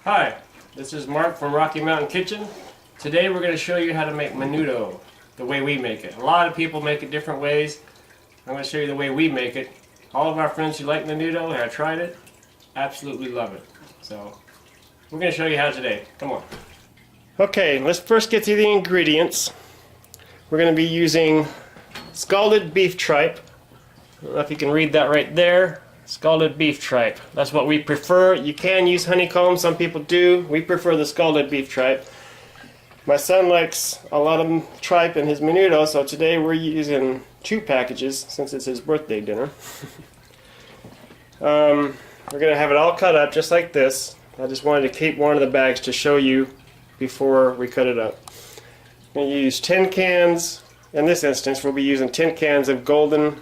Hi, this is Mark from Rocky Mountain Kitchen. Today we're going to show you how to make menudo the way we make it. A lot of people make it different ways. I'm going to show you the way we make it. All of our friends who like menudo and have tried it absolutely love it. So we're going to show you how today. Come on. Okay, let's first get through the ingredients. We're going to be using scalded beef tripe. I don't know if you can read that right there. Scalded beef tripe. That's what we prefer. You can use honeycomb, some people do. We prefer the scalded beef tripe. My son likes a lot of tripe in his menudo, so today we're using 2 packages since it's his birthday dinner. We're going to have it all cut up just like this. I just wanted to keep one of the bags to show you before we cut it up. I'm going to use 10 cans. In this instance, we'll be using 10 cans of Golden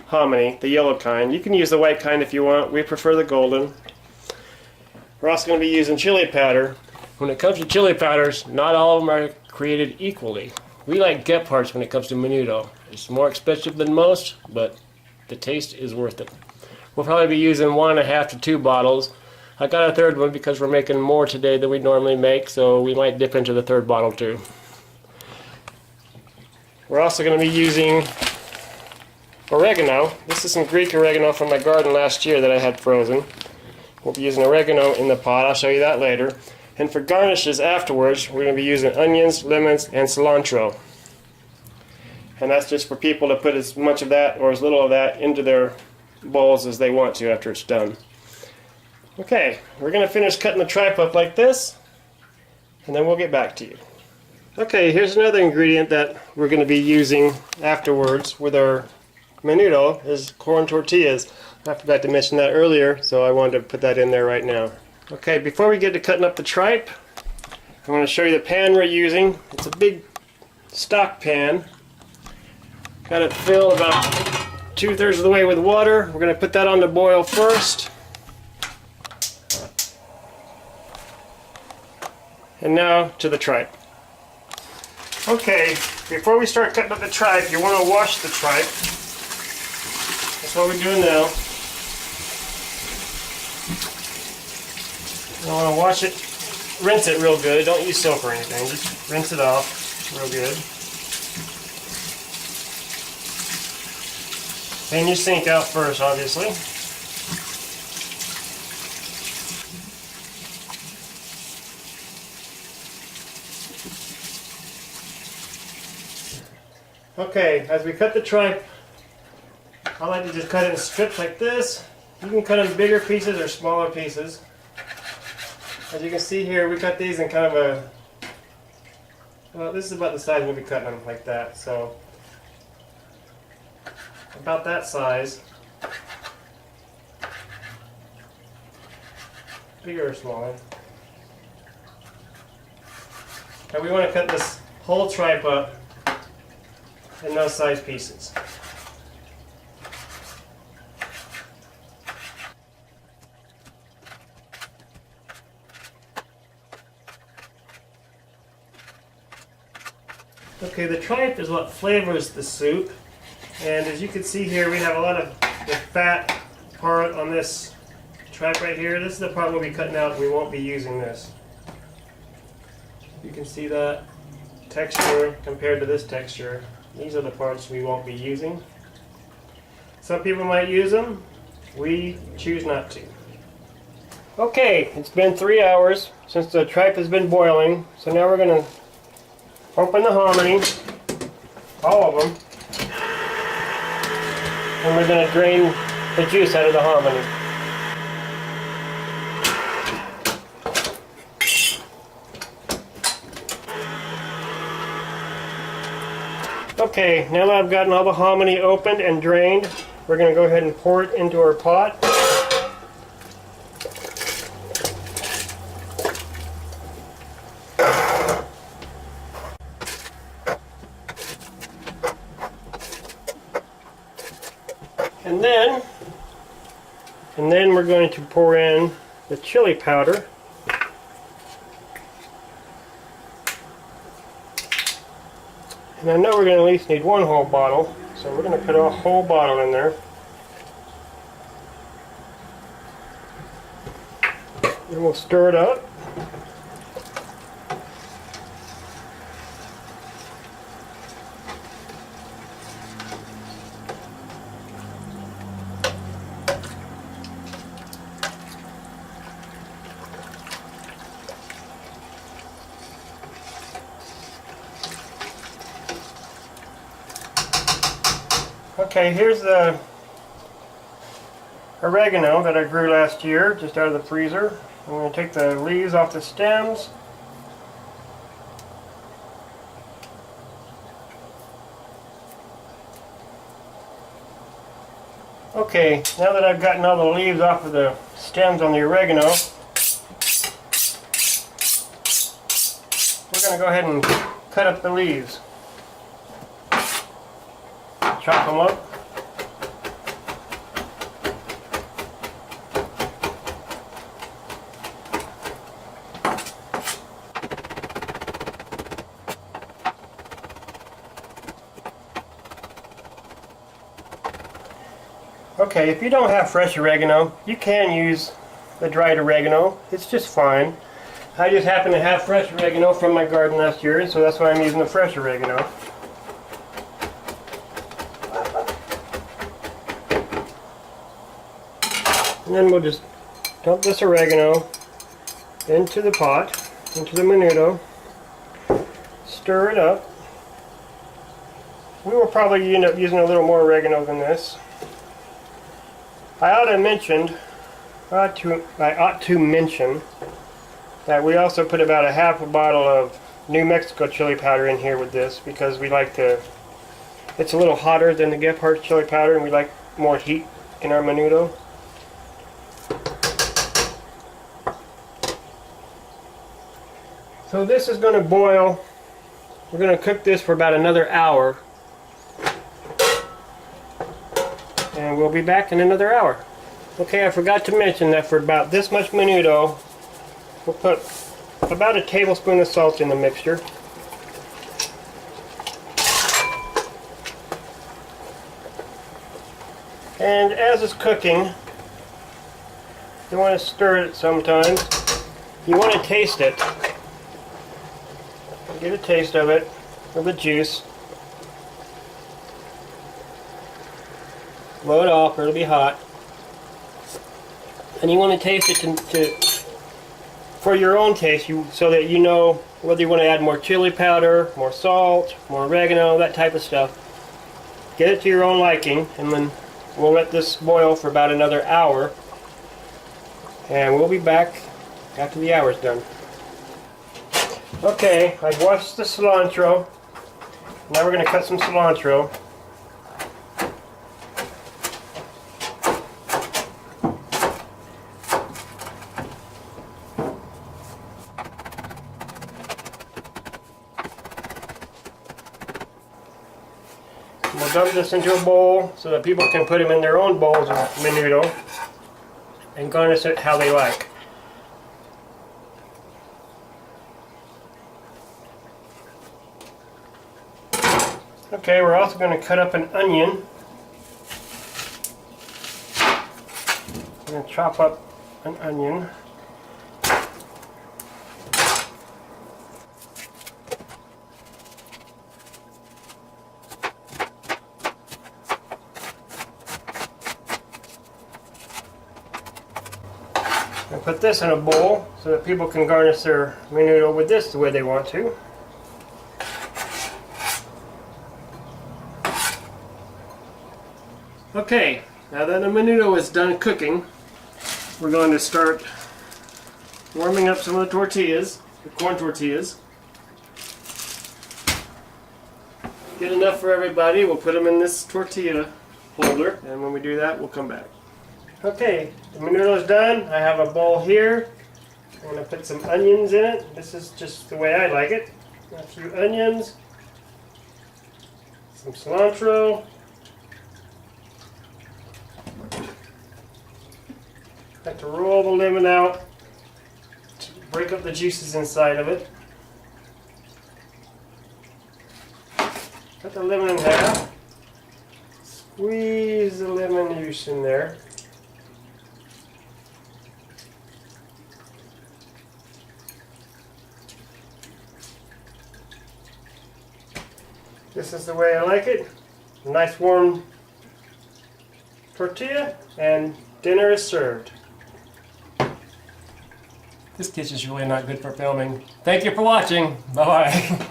Hominy, the yellow kind. You can use the white kind if you want. We prefer the golden. We're also going to be using chili powder. When it comes to chili powders, not all of them are created equally. We like Gebhardt's when it comes to menudo. It's more expensive than most, but the taste is worth it. We'll probably be using 1.5 to 2 bottles. I got a third one because we're making more today than we normally make, so we might dip into the third bottle too. We're also going to be using oregano. This is some Greek oregano from my garden last year that I had frozen. We'll be using oregano in the pot. I'll show you that later. And for garnishes afterwards, we're going to be using onions, lemons, and cilantro. And that's just for people to put as much of that or as little of that into their bowls as they want to after it's done. Okay, we're going to finish cutting the tripe up like this, and then we'll get back to you. Okay, here's another ingredient that we're going to be using afterwards with our menudo is corn tortillas. I forgot to mention that earlier, so I wanted to put that in there right now. Okay, before we get to cutting up the tripe, I'm going to show you the pan we're using. It's a big stock pan. Got it filled about 2/3 of the way with water. We're going to put that on to boil first. And now to the tripe. Okay, before we start cutting up the tripe, you want to wash the tripe. That's what we're doing now. You want to wash it, rinse it real good. Don't use soap or anything. Just rinse it off real good. Clean your sink out first, obviously. Okay, as we cut the tripe, I like to just cut it in strips like this. You can cut in bigger pieces or smaller pieces. As you can see here, we cut these in kind of a, well, this is about the size we'll be cutting them, like that. So, about that size. Bigger or smaller. And we want to cut this whole tripe up in those size pieces. Okay, the tripe is what flavors the soup, and as you can see here, we have a lot of the fat part on this tripe right here. This is the part we'll be cutting out. We won't be using this. You can see that texture compared to this texture. These are the parts we won't be using. Some people might use them. We choose not to. Okay, it's been 3 hours since the tripe has been boiling, so now we're going to open the hominy, all of them, and we're going to drain the juice out of the hominy. Okay, now that I've gotten all the hominy opened and drained, we're going to go ahead and pour it into our pot. And then we're going to pour in the chili powder. And I know we're going to at least need 1 whole bottle, so we're going to put a whole bottle in there. Then we'll stir it up. Okay, here's the oregano that I grew last year, just out of the freezer. I'm going to take the leaves off the stems. Okay, now that I've gotten all the leaves off of the stems on the oregano, we're going to go ahead and cut up the leaves. Chop them up. Okay, if you don't have fresh oregano, you can use the dried oregano. It's just fine. I just happen to have fresh oregano from my garden last year, so that's why I'm using the fresh oregano. And then we'll just dump this oregano into the pot, into the menudo, stir it up. We will probably end up using a little more oregano than this. I ought to mention that we also put about a half a bottle of New Mexico chili powder in here with this, because we like to, it's a little hotter than the Gebhardt chili powder and we like more heat in our menudo. So this is going to boil. We're going to cook this for about another hour. And we'll be back in another hour. Okay, I forgot to mention that for about this much menudo, we'll put about a tablespoon of salt in the mixture. And as it's cooking, you want to stir it sometimes. You want to taste it. Get a taste of it, of the juice. Blow it off or it'll be hot. And you want to taste it for your own taste, so that you know whether you want to add more chili powder, more salt, more oregano, that type of stuff. Get it to your own liking, and then we'll let this boil for about another hour. And we'll be back after the hour's done. Okay, I've washed the cilantro. Now we're going to cut some cilantro. We'll dump this into a bowl so that people can put them in their own bowls of menudo and garnish it how they like. Okay, we're also going to cut up an onion. We're going to chop up an onion. And put this in a bowl so that people can garnish their menudo with this the way they want to. Okay, now that the menudo is done cooking, we're going to start warming up some of the tortillas, the corn tortillas. Get enough for everybody, we'll put them in this tortilla holder, and when we do that, we'll come back. Okay, the menudo is done. I have a bowl here. I'm going to put some onions in it. This is just the way I like it. A few onions, some cilantro, I have to roll the lemon out to break up the juices inside of it. Cut the lemon in half. Squeeze the lemon juice in there. This is the way I like it. A nice warm tortilla, and dinner is served. This kitchen's really not good for filming. Thank you for watching. Bye-bye.